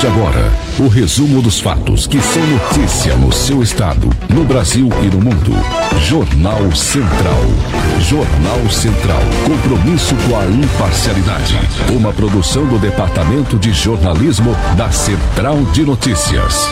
de agora, o resumo dos fatos que são notícia no seu estado, no Brasil e no mundo. Jornal Central. Jornal Central. Compromisso com a imparcialidade. Uma produção do Departamento de Jornalismo da Central de Notícias.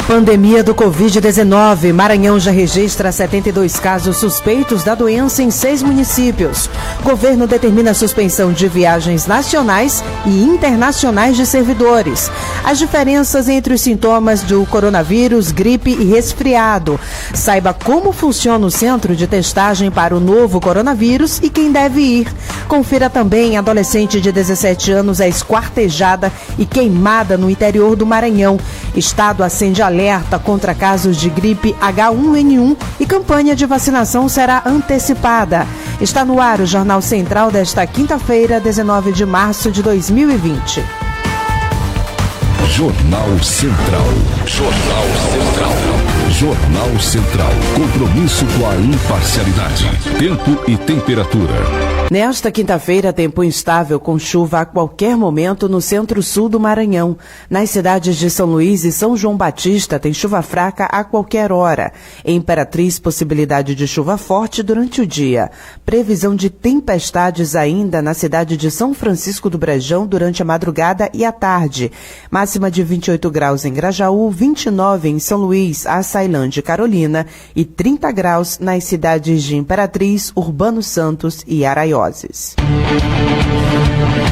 Pandemia do Covid-19. Maranhão já registra 72 casos suspeitos da doença em 6 municípios. Governo determina a suspensão de viagens nacionais e internacionais de servidores. As diferenças entre os sintomas do coronavírus, gripe e resfriado. Saiba como funciona o centro de testagem para o novo coronavírus e quem deve ir. Confira também: adolescente de 17 anos é esquartejada e queimada no interior do Maranhão. Estado acende alerta contra casos de gripe H1N1 e campanha de vacinação será antecipada. Está no ar o Jornal Central desta quinta-feira, 19 de março de 2020. Jornal Central. Jornal Central. Jornal Central. Compromisso com a imparcialidade. Tempo e temperatura. Nesta quinta-feira, tempo instável com chuva a qualquer momento no centro-sul do Maranhão. Nas cidades de São Luís e São João Batista tem chuva fraca a qualquer hora. Em Imperatriz, possibilidade de chuva forte durante o dia. Previsão de tempestades ainda na cidade de São Francisco do Brejão durante a madrugada e a tarde. Máxima de 28 graus em Grajaú, 29 em São Luís, Açailândia e Carolina e 30 graus nas cidades de Imperatriz, Urbano Santos e Araioses.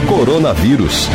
Coronavírus.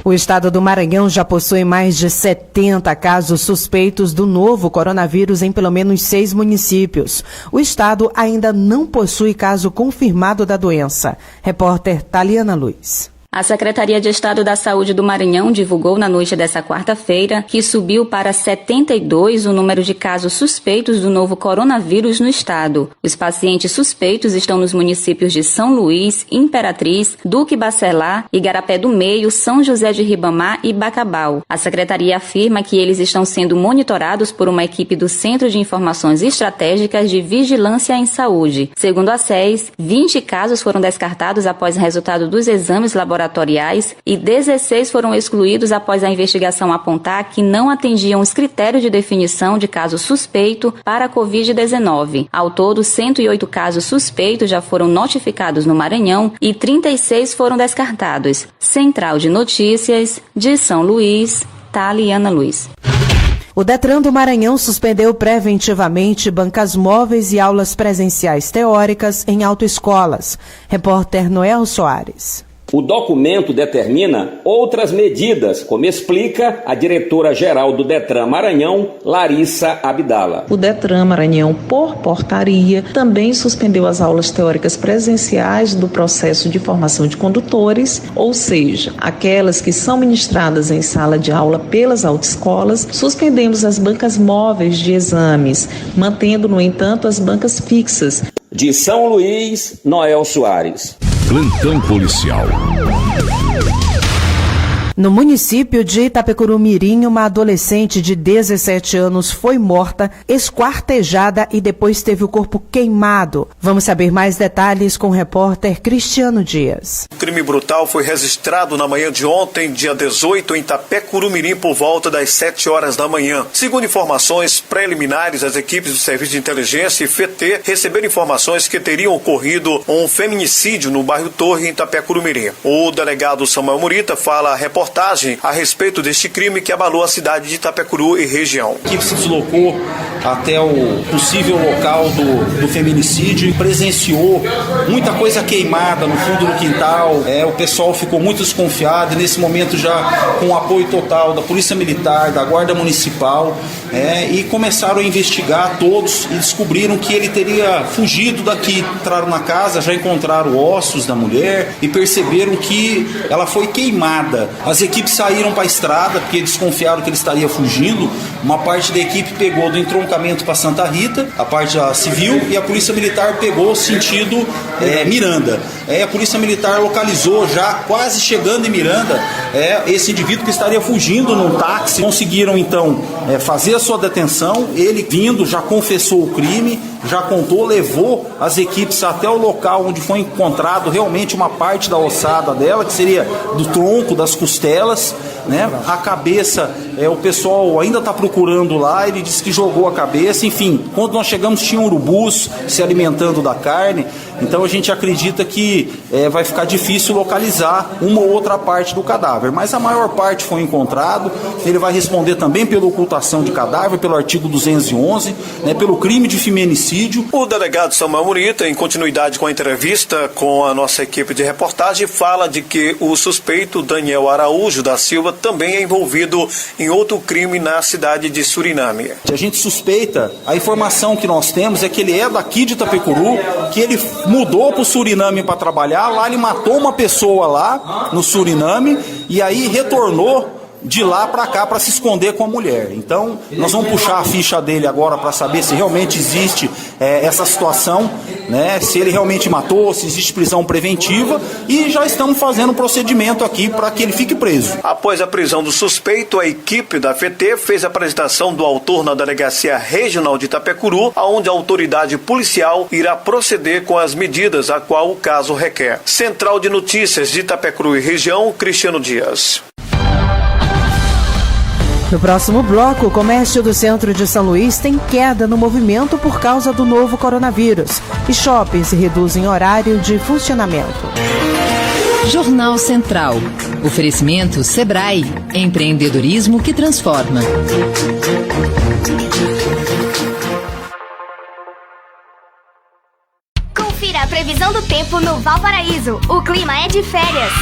O estado do Maranhão já possui mais de 70 casos suspeitos do novo coronavírus em pelo menos 6 municípios. O estado ainda não possui caso confirmado da doença. Repórter Taliana Luiz. A Secretaria de Estado da Saúde do Maranhão divulgou na noite desta quarta-feira que subiu para 72 o número de casos suspeitos do novo coronavírus no estado. Os pacientes suspeitos estão nos municípios de São Luís, Imperatriz, Duque Bacelar, Igarapé do Meio, São José de Ribamar e Bacabal. A Secretaria afirma que eles estão sendo monitorados por uma equipe do Centro de Informações Estratégicas de Vigilância em Saúde. Segundo a SES, 20 casos foram descartados após o resultado dos exames laboratoriais e 16 foram excluídos após a investigação apontar que não atendiam os critérios de definição de caso suspeito para a Covid-19. Ao todo, 108 casos suspeitos já foram notificados no Maranhão e 36 foram descartados. Central de Notícias de São Luís, Taliana Luiz. O Detran do Maranhão suspendeu preventivamente bancas móveis e aulas presenciais teóricas em autoescolas. Repórter Noel Soares. O documento determina outras medidas, como explica a diretora-geral do Detran Maranhão, Larissa Abdala. O Detran Maranhão, por portaria, também suspendeu as aulas teóricas presenciais do processo de formação de condutores, ou seja, aquelas que são ministradas em sala de aula pelas autoescolas. Suspendemos as bancas móveis de exames, mantendo, no entanto, as bancas fixas. De São Luís, Noel Soares. Plantão policial. No município de Itapecurumirim, uma adolescente de 17 anos foi morta, esquartejada e depois teve o corpo queimado. Vamos saber mais detalhes com o repórter Cristiano Dias. O crime brutal foi registrado na manhã de ontem, dia 18, em Itapecurumirim, por volta das 7 horas da manhã. Segundo informações preliminares, as equipes do Serviço de Inteligência e FET receberam informações que teriam ocorrido um feminicídio no bairro Torre, em Itapecurumirim. O delegado Samuel Murita fala a reportagem a respeito deste crime que abalou a cidade de Itapecuru e região. A equipe se deslocou até o possível local do feminicídio e presenciou muita coisa queimada no fundo do quintal. O pessoal ficou muito desconfiado e nesse momento já com o apoio total da Polícia Militar, da Guarda Municipal, e começaram a investigar todos e descobriram que ele teria fugido daqui. Entraram na casa, já encontraram ossos da mulher e perceberam que ela foi queimada. As equipes saíram para a estrada porque desconfiaram que ele estaria fugindo. Uma parte da equipe pegou do entroncamento para Santa Rita, a parte civil, e a Polícia Militar pegou sentido Miranda. A Polícia Militar localizou, já quase chegando em Miranda, esse indivíduo que estaria fugindo num táxi. Conseguiram então fazer a sua detenção. Ele vindo já confessou o crime, já contou, levou as equipes até o local onde foi encontrado realmente uma parte da ossada dela, que seria do tronco, das costelas, né? A cabeça, o pessoal ainda está procurando lá. Ele disse que jogou a cabeça. Enfim, quando nós chegamos tinha urubus se alimentando da carne. Então a gente acredita que vai ficar difícil localizar uma ou outra parte do cadáver, mas a maior parte foi encontrado. Ele vai responder também pela ocultação de cadáver, pelo artigo 211, né, pelo crime de feminicídio. O delegado Samuel Murita, em continuidade com a entrevista com a nossa equipe de reportagem, fala de que o suspeito Daniel Araújo da Silva também é envolvido em outro crime na cidade de Suriname. A gente suspeita, a informação que nós temos é que ele é daqui de Itapecuru, que ele mudou para o Suriname para trabalhar. Lá ele matou uma pessoa lá no Suriname e aí retornou de lá para cá para se esconder com a mulher. Então nós vamos puxar a ficha dele agora para saber se realmente existe essa situação, né? Se ele realmente matou, se existe prisão preventiva, e já estamos fazendo um procedimento aqui para que ele fique preso. Após a prisão do suspeito, a equipe da FT fez a apresentação do autor na Delegacia Regional de Itapecuru, onde a autoridade policial irá proceder com as medidas a qual o caso requer. Central de Notícias de Itapecuru e região, Cristiano Dias. No próximo bloco, o comércio do centro de São Luís tem queda no movimento por causa do novo coronavírus e shoppings reduzem horário de funcionamento. Jornal Central. Oferecimento Sebrae. Empreendedorismo que transforma. Confira a previsão do tempo no Valparaíso. O clima é de férias.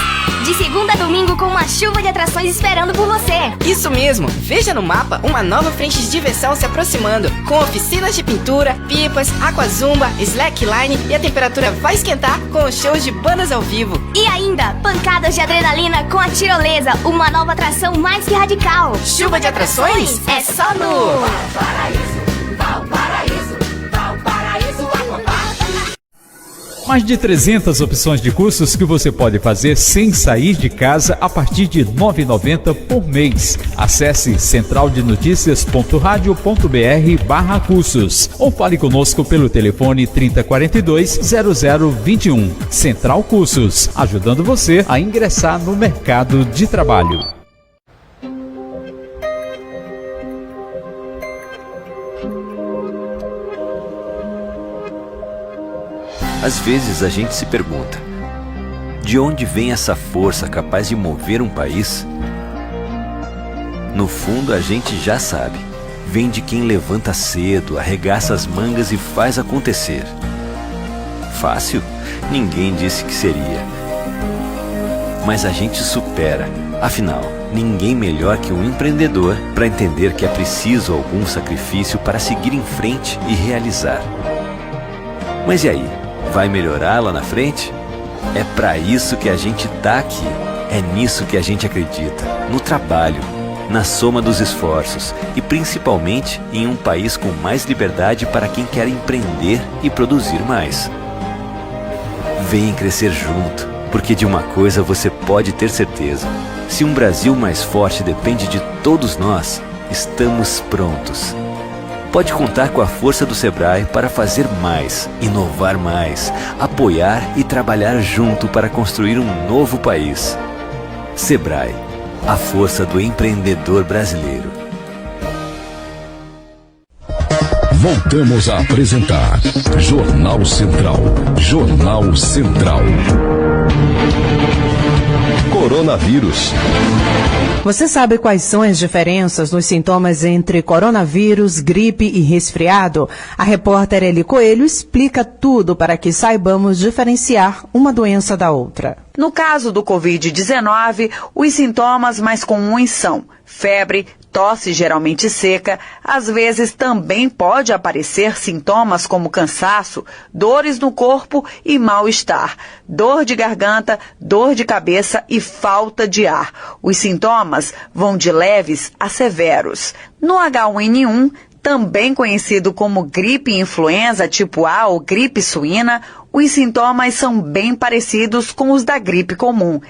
De segunda a domingo com uma chuva de atrações esperando por você. Isso mesmo! Veja no mapa uma nova frente de diversão se aproximando, com oficinas de pintura, pipas, aquazumba, slackline, e a temperatura vai esquentar com os shows de bandas ao vivo. E ainda, pancadas de adrenalina com a tirolesa, uma nova atração mais que radical. Chuva de atrações é só no Valparaíso, Valparaíso, Valparaíso Aquapark. Mais de 300 opções de cursos que você pode fazer sem sair de casa a partir de R$ 9,90 por mês. Acesse centraldenoticias.radio.br/cursos ou fale conosco pelo telefone 3042-0021. Central Cursos, ajudando você a ingressar no mercado de trabalho. Às vezes a gente se pergunta, de onde vem essa força capaz de mover um país? No fundo a gente já sabe, vem de quem levanta cedo, arregaça as mangas e faz acontecer. Fácil? Ninguém disse que seria. Mas a gente supera, afinal, ninguém melhor que um empreendedor para entender que é preciso algum sacrifício para seguir em frente e realizar. Mas e aí? Vai melhorar lá na frente? É para isso que a gente tá aqui. É nisso que a gente acredita. No trabalho, na soma dos esforços e principalmente em um país com mais liberdade para quem quer empreender e produzir mais. Vem crescer junto, porque de uma coisa você pode ter certeza. Se um Brasil mais forte depende de todos nós, estamos prontos. Pode contar com a força do Sebrae para fazer mais, inovar mais, apoiar e trabalhar junto para construir um novo país. Sebrae, a força do empreendedor brasileiro. Voltamos a apresentar Jornal Central. Jornal Central. Coronavírus. Você sabe quais são as diferenças nos sintomas entre coronavírus, gripe e resfriado? A repórter Eli Coelho explica tudo para que saibamos diferenciar uma doença da outra. No caso do Covid-19, os sintomas mais comuns são febre, tosse geralmente seca, às vezes também pode aparecer sintomas como cansaço, dores no corpo e mal-estar, dor de garganta, dor de cabeça e falta de ar. Os sintomas vão de leves a severos. No H1N1, também conhecido como gripe influenza tipo A ou gripe suína, os sintomas são bem parecidos com os da gripe comum.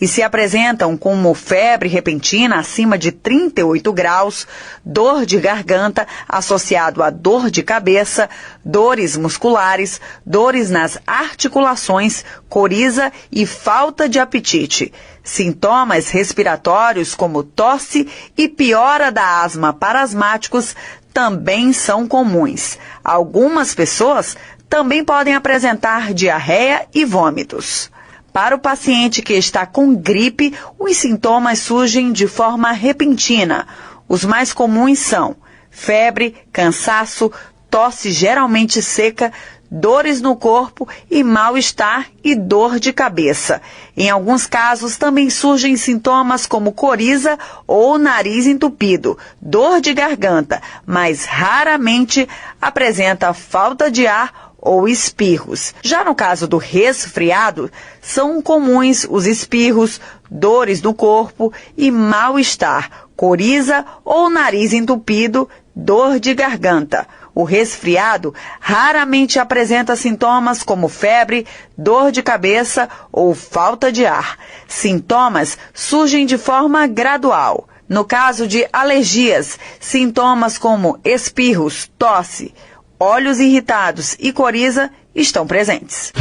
e se apresentam como febre repentina acima de 38 graus, dor de garganta associado a dor de cabeça, dores musculares, dores nas articulações, coriza e falta de apetite. Sintomas respiratórios como tosse e piora da asma para asmáticos também são comuns. Algumas pessoas também podem apresentar diarreia e vômitos. Para o paciente que está com gripe, os sintomas surgem de forma repentina. Os mais comuns são febre, cansaço, tosse geralmente seca, dores no corpo e mal-estar e dor de cabeça. Em alguns casos também surgem sintomas como coriza ou nariz entupido, dor de garganta, mas raramente apresenta falta de ar ou espirros. Já no caso do resfriado, são comuns os espirros, dores no corpo e mal-estar, coriza ou nariz entupido, dor de garganta. O resfriado raramente apresenta sintomas como febre, dor de cabeça ou falta de ar. Sintomas surgem de forma gradual. No caso de alergias, sintomas como espirros, tosse, olhos irritados e coriza estão presentes.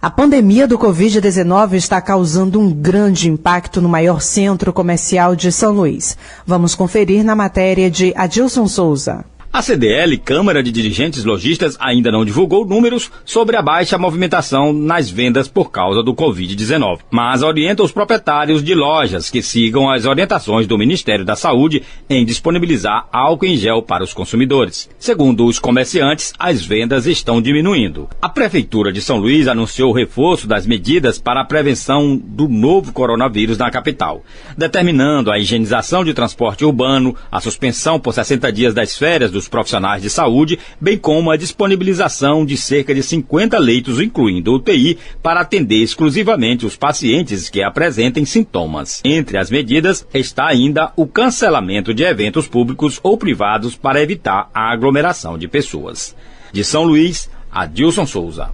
A pandemia do Covid-19 está causando um grande impacto no maior centro comercial de São Luís. Vamos conferir na matéria de Adilson Souza. A CDL, Câmara de Dirigentes Lojistas, ainda não divulgou números sobre a baixa movimentação nas vendas por causa do Covid-19, mas orienta os proprietários de lojas que sigam as orientações do Ministério da Saúde em disponibilizar álcool em gel para os consumidores. Segundo os comerciantes, as vendas estão diminuindo. A Prefeitura de São Luís anunciou o reforço das medidas para a prevenção do novo coronavírus na capital, determinando a higienização de transporte urbano, a suspensão por 60 dias das férias dos profissionais de saúde, bem como a disponibilização de cerca de 50 leitos, incluindo UTI, para atender exclusivamente os pacientes que apresentem sintomas. Entre as medidas está ainda o cancelamento de eventos públicos ou privados para evitar a aglomeração de pessoas. De São Luís, Adilson Souza.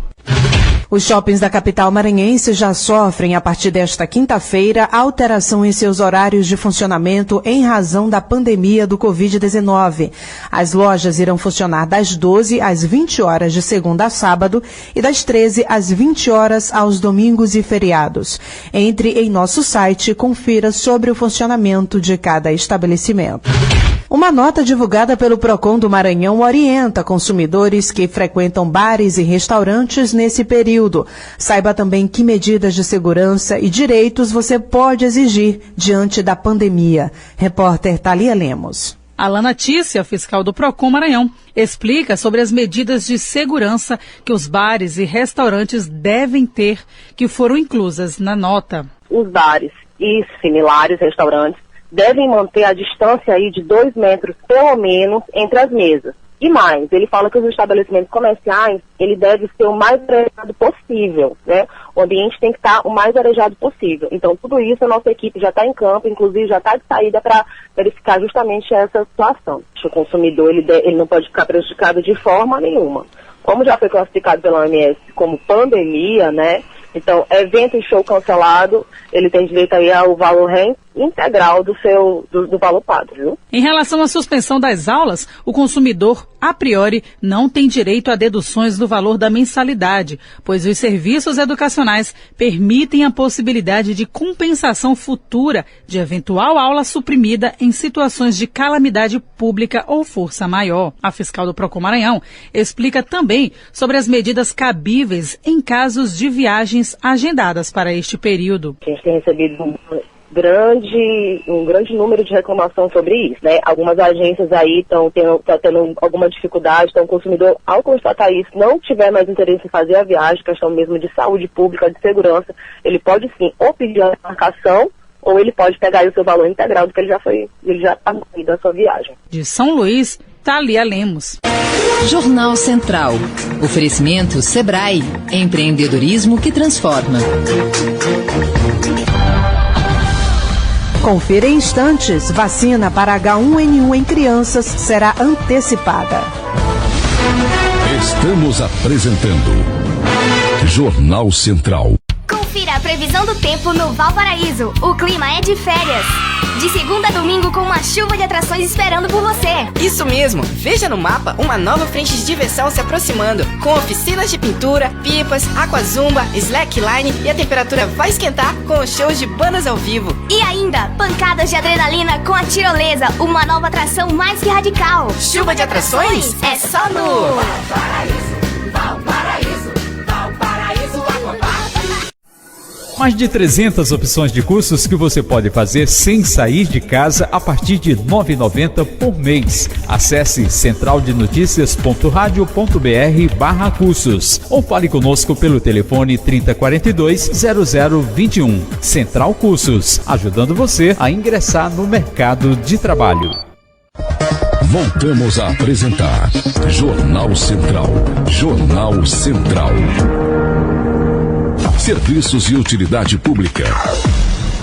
Os shoppings da capital maranhense já sofrem, a partir desta quinta-feira, alteração em seus horários de funcionamento em razão da pandemia do Covid-19. As lojas irão funcionar das 12 às 20 horas de segunda a sábado e das 13 às 20 horas aos domingos e feriados. Entre em nosso site e confira sobre o funcionamento de cada estabelecimento. Uma nota divulgada pelo PROCON do Maranhão orienta consumidores que frequentam bares e restaurantes nesse período. Saiba também que medidas de segurança e direitos você pode exigir diante da pandemia. Repórter Thalia Lemos. Alana Tícia, fiscal do PROCON Maranhão, explica sobre as medidas de segurança que os bares e restaurantes devem ter, que foram inclusas na nota. Os bares e similares restaurantes devem manter a distância aí de 2 metros, pelo menos, entre as mesas. E mais, ele fala que os estabelecimentos comerciais, ele deve ser o mais arejado possível, né? O ambiente tem que estar o mais arejado possível. Então, tudo isso a nossa equipe já está em campo, inclusive já está de saída para verificar justamente essa situação. O consumidor, ele não pode ficar prejudicado de forma nenhuma. Como já foi classificado pela OMS como pandemia, né? Então, evento e show cancelado, ele tem direito aí ao valor integral do valor pago, viu? Em relação à suspensão das aulas, o consumidor, a priori, não tem direito a deduções do valor da mensalidade, pois os serviços educacionais permitem a possibilidade de compensação futura de eventual aula suprimida em situações de calamidade pública ou força maior. A fiscal do PROCON Maranhão explica também sobre as medidas cabíveis em casos de viagens agendadas para este período. A gente tem recebido um grande número de reclamações sobre isso, né? Algumas agências aí estão tendo alguma dificuldade, então o consumidor, ao constatar isso, não tiver mais interesse em fazer a viagem, questão mesmo de saúde pública, de segurança, ele pode sim ou pedir a marcação, ou ele pode pegar aí o seu valor integral do que ele já está da sua viagem. De São Luís, Thalia Lemos. Jornal Central. Oferecimento Sebrae. Empreendedorismo que transforma. Confira em instantes. Vacina para H1N1 em crianças será antecipada. Estamos apresentando Jornal Central. Confira a previsão do tempo no Valparaíso. O clima é de férias. De segunda a domingo com uma chuva de atrações esperando por você. Isso mesmo. Veja no mapa uma nova frente de diversão se aproximando, com oficinas de pintura, pipas, aquazumba, slackline e a temperatura vai esquentar com os shows de bandas ao vivo. E ainda, pancadas de adrenalina com a tirolesa, uma nova atração mais que radical. Chuva de atrações? É só no Valparaíso Aquapark. Mais de 300 opções de cursos que você pode fazer sem sair de casa a partir de R$ 9,90 por mês. Acesse centraldenoticias.radio.br/cursos ou fale conosco pelo telefone 3042-0021. Central Cursos, ajudando você a ingressar no mercado de trabalho. Voltamos a apresentar Jornal Central. Jornal Central. Serviços e utilidade pública.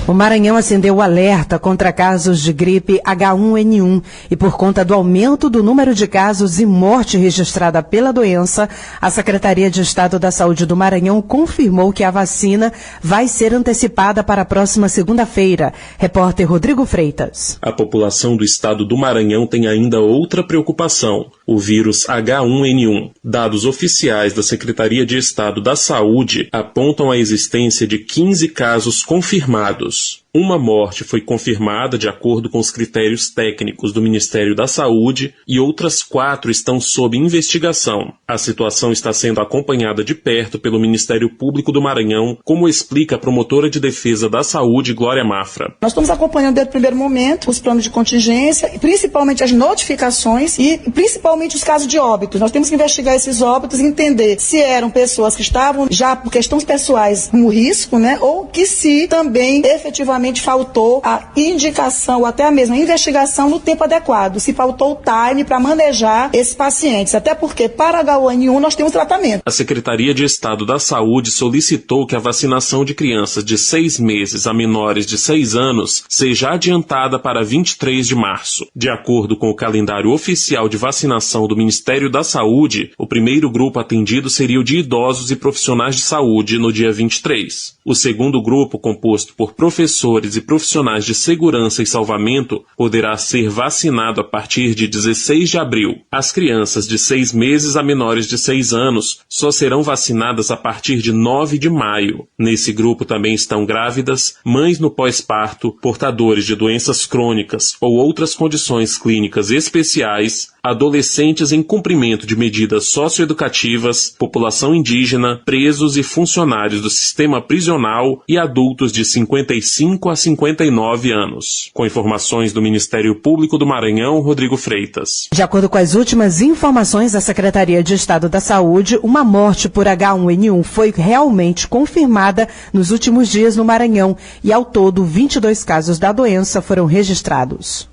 O Maranhão acendeu o alerta contra casos de gripe H1N1 e por conta do aumento do número de casos e morte registrada pela doença, a Secretaria de Estado da Saúde do Maranhão confirmou que a vacina vai ser antecipada para a próxima segunda-feira. Repórter Rodrigo Freitas. A população do estado do Maranhão tem ainda outra preocupação: o vírus H1N1. Dados oficiais da Secretaria de Estado da Saúde apontam a existência de 15 casos confirmados. Uma morte foi confirmada de acordo com os critérios técnicos do Ministério da Saúde e outras 4 estão sob investigação. A situação está sendo acompanhada de perto pelo Ministério Público do Maranhão, como explica a promotora de defesa da saúde, Glória Mafra. Nós estamos acompanhando desde o primeiro momento os planos de contingência, principalmente as notificações e principalmente os casos de óbitos. Nós temos que investigar esses óbitos e entender se eram pessoas que estavam já por questões pessoais no risco, ou que se também efetivamente faltou a indicação ou até a mesma investigação no tempo adequado, se faltou o time para manejar esses pacientes, até porque para H1N1 nós temos tratamento. A Secretaria de Estado da Saúde solicitou que a vacinação de crianças de 6 meses a menores de 6 anos seja adiantada para 23 de março. De acordo com o calendário oficial de vacinação do Ministério da Saúde, o primeiro grupo atendido seria o de idosos e profissionais de saúde no dia 23. O segundo grupo, composto por professores e profissionais de segurança e salvamento, poderá ser vacinado a partir de 16 de abril. As crianças de 6 meses a menores de 6 anos só serão vacinadas a partir de 9 de maio. Nesse grupo também estão grávidas, mães no pós-parto, portadores de doenças crônicas ou outras condições clínicas especiais, adolescentes em cumprimento de medidas socioeducativas, população indígena, presos e funcionários do sistema prisional e adultos de 55 a 59 anos. Com informações do Ministério Público do Maranhão, Rodrigo Freitas. De acordo com as últimas informações da Secretaria de Estado da Saúde, uma morte por H1N1 foi realmente confirmada nos últimos dias no Maranhão e, ao todo, 22 casos da doença foram registrados.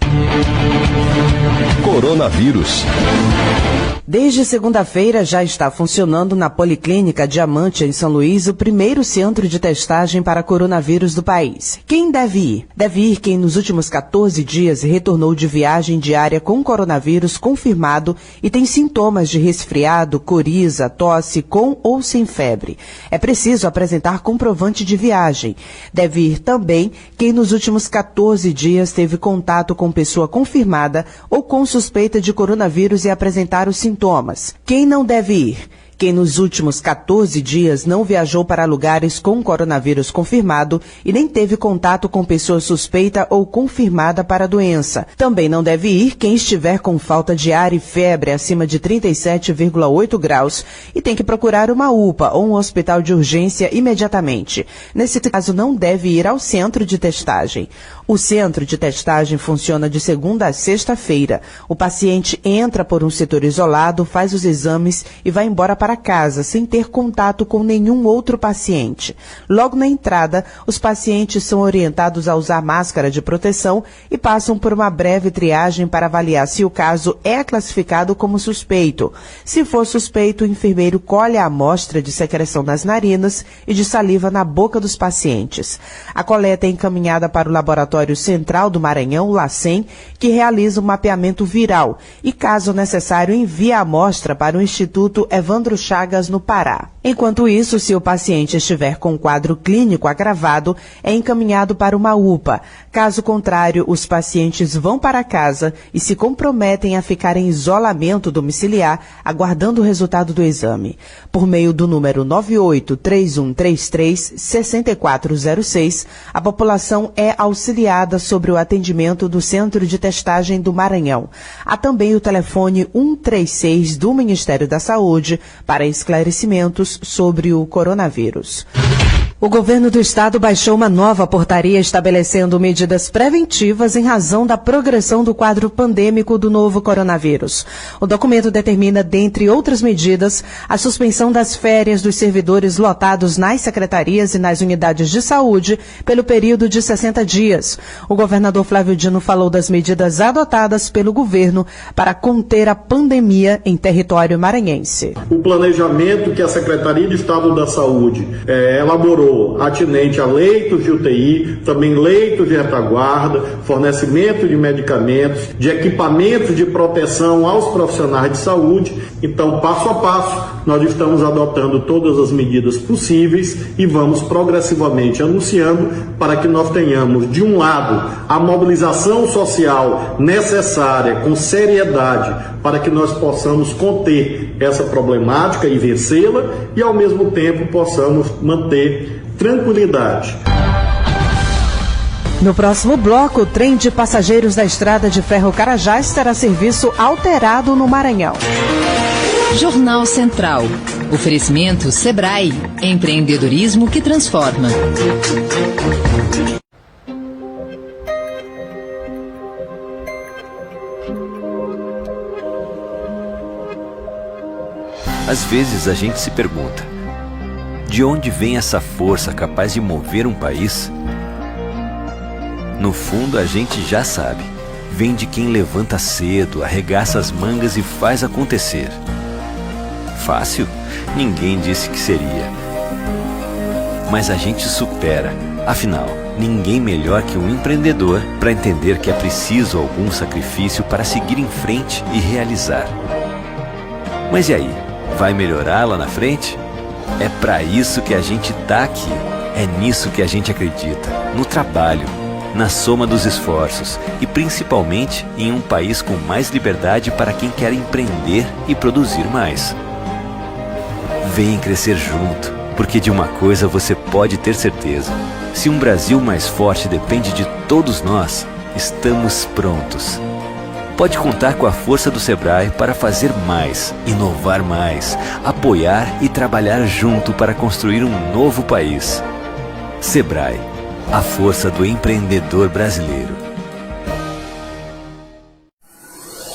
Coronavírus. Desde segunda-feira já está funcionando na Policlínica Diamante, em São Luís, o primeiro centro de testagem para coronavírus do país. Quem deve ir? Deve ir quem nos últimos 14 dias retornou de viagem diária com coronavírus confirmado e tem sintomas de resfriado, coriza, tosse, com ou sem febre. É preciso apresentar comprovante de viagem. Deve ir também quem nos últimos 14 dias teve contato com pessoa confirmada ou com suspeita de coronavírus e apresentar os sintomas. Quem não deve ir? Quem nos últimos 14 dias não viajou para lugares com coronavírus confirmado e nem teve contato com pessoa suspeita ou confirmada para a doença. Também não deve ir quem estiver com falta de ar e febre acima de 37,8 graus e tem que procurar uma UPA ou um hospital de urgência imediatamente. Nesse caso, não deve ir ao centro de testagem. O centro de testagem funciona de segunda a sexta-feira. O paciente entra por um setor isolado, faz os exames e vai embora para casa, sem ter contato com nenhum outro paciente. Logo na entrada, os pacientes são orientados a usar máscara de proteção e passam por uma breve triagem para avaliar se o caso é classificado como suspeito. Se for suspeito, o enfermeiro colhe a amostra de secreção nas narinas e de saliva na boca dos pacientes. A coleta é encaminhada para o laboratório Laboratório Central do Maranhão, LACEN, que realiza o mapeamento viral e, caso necessário, envia a amostra para o Instituto Evandro Chagas, no Pará. Enquanto isso, se o paciente estiver com quadro clínico agravado, é encaminhado para uma UPA. Caso contrário, os pacientes vão para casa e se comprometem a ficar em isolamento domiciliar, aguardando o resultado do exame. Por meio do número 98-3133-6406, a população é auxiliada sobre o atendimento do Centro de Testagem do Maranhão. Há também o telefone 136 do Ministério da Saúde para esclarecimentos sobre o coronavírus. O governo do estado baixou uma nova portaria estabelecendo medidas preventivas em razão da progressão do quadro pandêmico do novo coronavírus. O documento determina, dentre outras medidas, a suspensão das férias dos servidores lotados nas secretarias e nas unidades de saúde pelo período de 60 dias. O governador Flávio Dino falou das medidas adotadas pelo governo para conter a pandemia em território maranhense. O planejamento que a Secretaria de Estado da Saúde elaborou atinente a leitos de UTI, também leitos de retaguarda, fornecimento de medicamentos, de equipamentos de proteção aos profissionais de saúde. Então, passo a passo, nós estamos adotando todas as medidas possíveis e vamos progressivamente anunciando para que nós tenhamos, de um lado, a mobilização social necessária, com seriedade, para que nós possamos conter essa problemática e vencê-la e, ao mesmo tempo, possamos manter tranquilidade. No próximo bloco, o trem de passageiros da Estrada de Ferro Carajás terá serviço alterado no Maranhão. Jornal Central. Oferecimento Sebrae. Empreendedorismo que transforma. Às vezes a gente se pergunta: de onde vem essa força capaz de mover um país? No fundo, a gente já sabe. Vem de quem levanta cedo, arregaça as mangas e faz acontecer. Fácil? Ninguém disse que seria. Mas a gente supera. Afinal, ninguém melhor que um empreendedor para entender que é preciso algum sacrifício para seguir em frente e realizar. Mas e aí? Vai melhorar lá na frente? É para isso que a gente tá aqui. É nisso que a gente acredita. No trabalho, na soma dos esforços e principalmente em um país com mais liberdade para quem quer empreender e produzir mais. Vem crescer junto, porque de uma coisa você pode ter certeza. Se um Brasil mais forte depende de todos nós, estamos prontos. Pode contar com a força do Sebrae para fazer mais, inovar mais, apoiar e trabalhar junto para construir um novo país. Sebrae, a força do empreendedor brasileiro.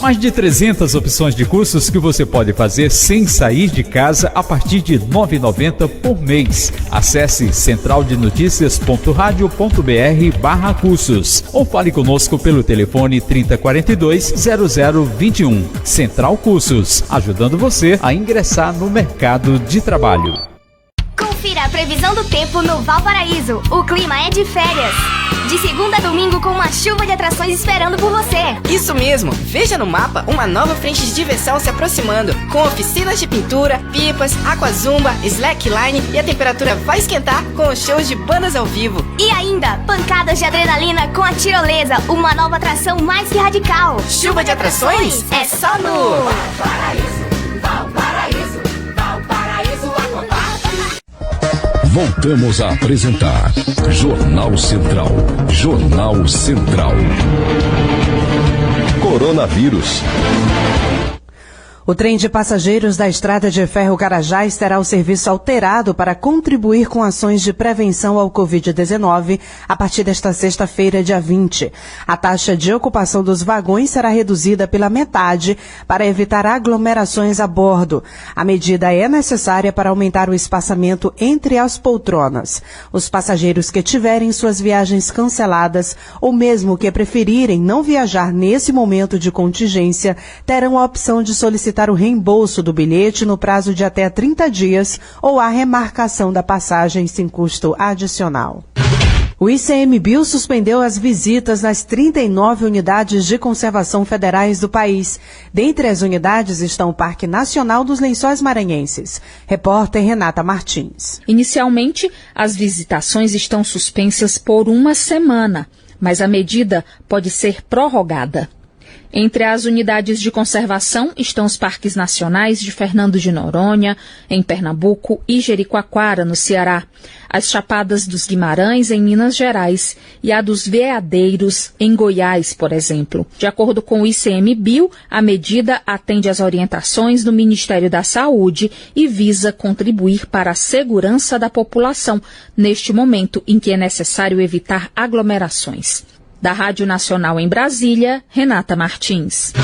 Mais de 300 opções de cursos que você pode fazer sem sair de casa a partir de R$ 9,90 por mês. Acesse centraldenoticias.radio.br/cursos ou fale conosco pelo telefone 3042-0021. Central Cursos, ajudando você a ingressar no mercado de trabalho. Confira a previsão do tempo no Valparaíso. O clima é de férias. De segunda a domingo com uma chuva de atrações esperando por você. Isso mesmo. Veja no mapa uma nova frente de diversão se aproximando, com oficinas de pintura, pipas, aquazumba, slackline e a temperatura vai esquentar com os shows de bandas ao vivo. E ainda, pancadas de adrenalina com a tirolesa, uma nova atração mais que radical. Chuva de atrações? É só no Valparaíso, Aquapark. Voltamos a apresentar Jornal Central. Jornal Central. Coronavírus. O trem de passageiros da Estrada de Ferro Carajás terá o serviço alterado para contribuir com ações de prevenção ao Covid-19 a partir desta sexta-feira, dia 20. A taxa de ocupação dos vagões será reduzida pela metade para evitar aglomerações a bordo. A medida é necessária para aumentar o espaçamento entre as poltronas. Os passageiros que tiverem suas viagens canceladas ou mesmo que preferirem não viajar nesse momento de contingência terão a opção de solicitar o reembolso do bilhete no prazo de até 30 dias ou a remarcação da passagem sem custo adicional. O ICMBio suspendeu as visitas nas 39 unidades de conservação federais do país. Dentre as unidades estão o Parque Nacional dos Lençóis Maranhenses. Repórter Renata Martins. Inicialmente, as visitações estão suspensas por uma semana, mas a medida pode ser prorrogada. Entre as unidades de conservação estão os parques nacionais de Fernando de Noronha, em Pernambuco, e Jericoacoara, no Ceará, as Chapadas dos Guimarães, em Minas Gerais, e a dos Veadeiros, em Goiás, por exemplo. De acordo com o ICMBio, a medida atende às orientações do Ministério da Saúde e visa contribuir para a segurança da população, neste momento em que é necessário evitar aglomerações. Da Rádio Nacional em Brasília, Renata Martins.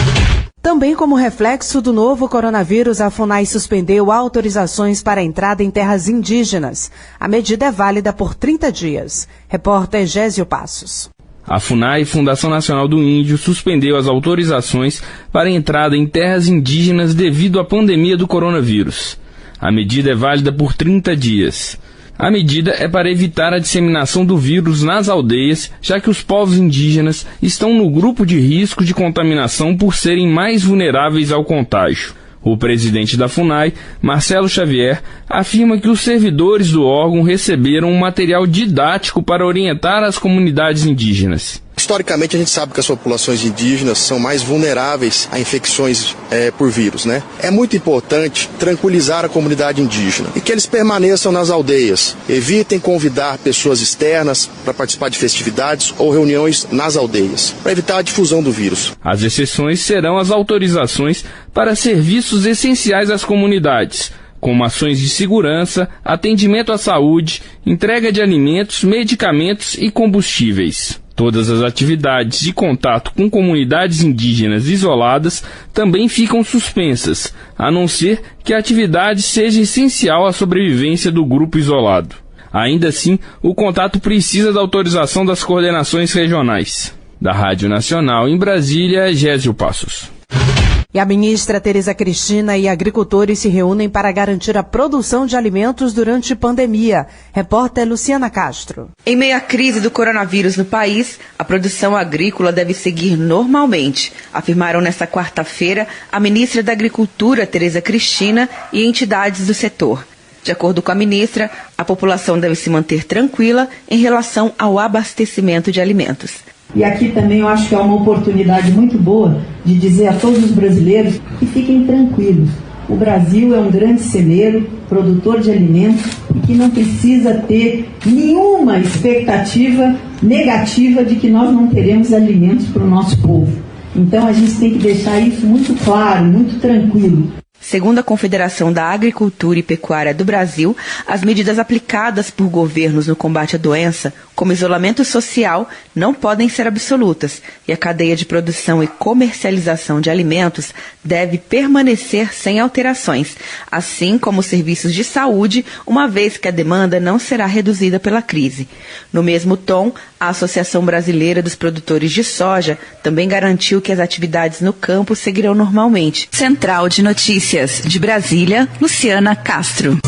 Também como reflexo do novo coronavírus, a FUNAI suspendeu autorizações para a entrada em terras indígenas. A medida é válida por 30 dias. Repórter Gésio Passos. A FUNAI, Fundação Nacional do Índio, suspendeu as autorizações para a entrada em terras indígenas devido à pandemia do coronavírus. A medida é válida por 30 dias. A medida é para evitar a disseminação do vírus nas aldeias, já que os povos indígenas estão no grupo de risco de contaminação por serem mais vulneráveis ao contágio. O presidente da FUNAI, Marcelo Xavier, afirma que os servidores do órgão receberam um material didático para orientar as comunidades indígenas. Historicamente, a gente sabe que as populações indígenas são mais vulneráveis a infecções por vírus, né? É muito importante tranquilizar a comunidade indígena e que eles permaneçam nas aldeias. Evitem convidar pessoas externas para participar de festividades ou reuniões nas aldeias, para evitar a difusão do vírus. As exceções serão as autorizações para serviços essenciais às comunidades, como ações de segurança, atendimento à saúde, entrega de alimentos, medicamentos e combustíveis. Todas as atividades de contato com comunidades indígenas isoladas também ficam suspensas, a não ser que a atividade seja essencial à sobrevivência do grupo isolado. Ainda assim, o contato precisa da autorização das coordenações regionais. Da Rádio Nacional em Brasília, Gésio Passos. E a ministra Tereza Cristina e agricultores se reúnem para garantir a produção de alimentos durante pandemia. Repórter Luciana Castro. Em meio à crise do coronavírus no país, a produção agrícola deve seguir normalmente, afirmaram nesta quarta-feira a ministra da Agricultura, Tereza Cristina, e entidades do setor. De acordo com a ministra, a população deve se manter tranquila em relação ao abastecimento de alimentos. E aqui também eu acho que é uma oportunidade muito boa de dizer a todos os brasileiros que fiquem tranquilos. O Brasil é um grande celeiro, produtor de alimentos, e que não precisa ter nenhuma expectativa negativa de que nós não teremos alimentos para o nosso povo. Então a gente tem que deixar isso muito claro, muito tranquilo. Segundo a Confederação da Agricultura e Pecuária do Brasil, as medidas aplicadas por governos no combate à doença, como isolamento social, não podem ser absolutas e a cadeia de produção e comercialização de alimentos deve permanecer sem alterações, assim como os serviços de saúde, uma vez que a demanda não será reduzida pela crise. No mesmo tom, a Associação Brasileira dos Produtores de Soja também garantiu que as atividades no campo seguirão normalmente. Central de Notícias de Brasília, Luciana Castro.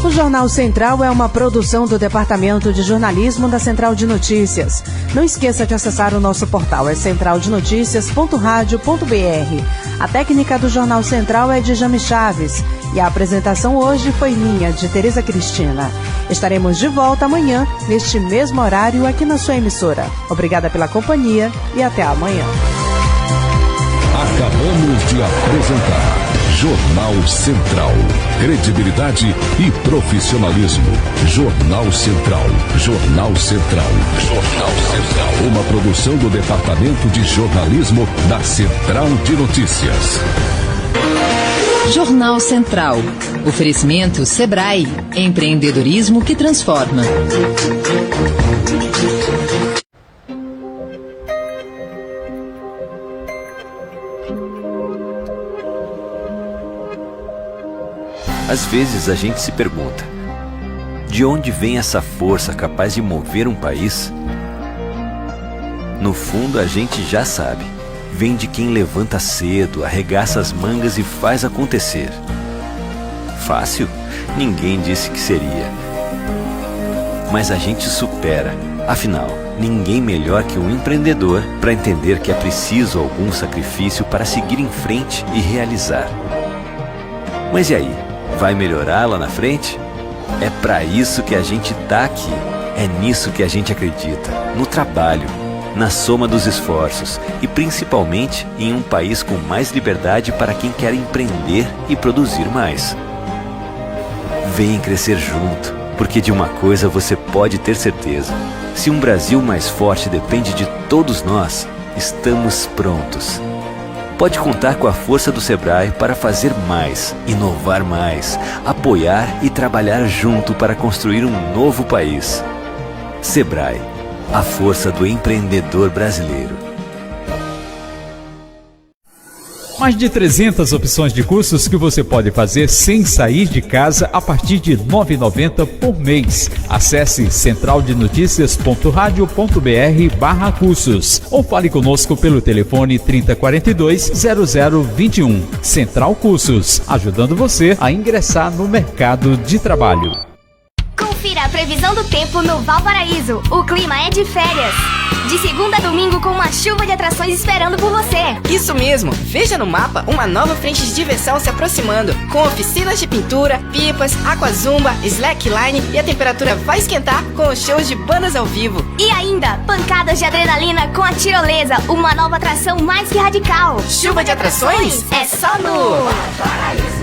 O Jornal Central é uma produção do Departamento de Jornalismo da Central de Notícias. Não esqueça de acessar o nosso portal, é centraldenoticias.radio.br. A técnica do Jornal Central é de Jame Chaves e a apresentação hoje foi minha, de Tereza Cristina. Estaremos de volta amanhã, neste mesmo horário, aqui na sua emissora. Obrigada pela companhia e até amanhã. Acabamos de apresentar Jornal Central. Credibilidade e profissionalismo. Jornal Central. Jornal Central. Jornal Central. Uma produção do Departamento de Jornalismo da Central de Notícias. Jornal Central. Oferecimento Sebrae. Empreendedorismo que transforma. Às vezes a gente se pergunta, de onde vem essa força capaz de mover um país? No fundo a gente já sabe, vem de quem levanta cedo, arregaça as mangas e faz acontecer. Fácil? Ninguém disse que seria. mas a gente supera. Afinal, ninguém melhor que um empreendedor para entender que é preciso algum sacrifício para seguir em frente e realizar. Mas e aí? Vai melhorar lá na frente? É para isso que a gente tá aqui. É nisso que a gente acredita. No trabalho, na soma dos esforços e principalmente em um país com mais liberdade para quem quer empreender e produzir mais. Vem crescer junto, porque de uma coisa você pode ter certeza. Se um Brasil mais forte depende de todos nós, estamos prontos. Pode contar com a força do Sebrae para fazer mais, inovar mais, apoiar e trabalhar junto para construir um novo país. Sebrae, a força do empreendedor brasileiro. Mais de 300 opções de cursos que você pode fazer sem sair de casa a partir de R$ 9,90 por mês. Acesse centraldenoticias.radio.br/cursos ou fale conosco pelo telefone 3042-0021. Central Cursos, ajudando você a ingressar no mercado de trabalho. Confira a previsão do tempo no Valparaíso. O clima é de férias. De segunda a domingo com uma chuva de atrações esperando por você. Isso mesmo! Veja no mapa uma nova frente de diversão se aproximando, com oficinas de pintura, pipas, aquazumba, slackline e a temperatura vai esquentar com os shows de bandas ao vivo. E ainda, pancadas de adrenalina com a tirolesa, uma nova atração mais que radical. Chuva de atrações? É só no Valparaíso.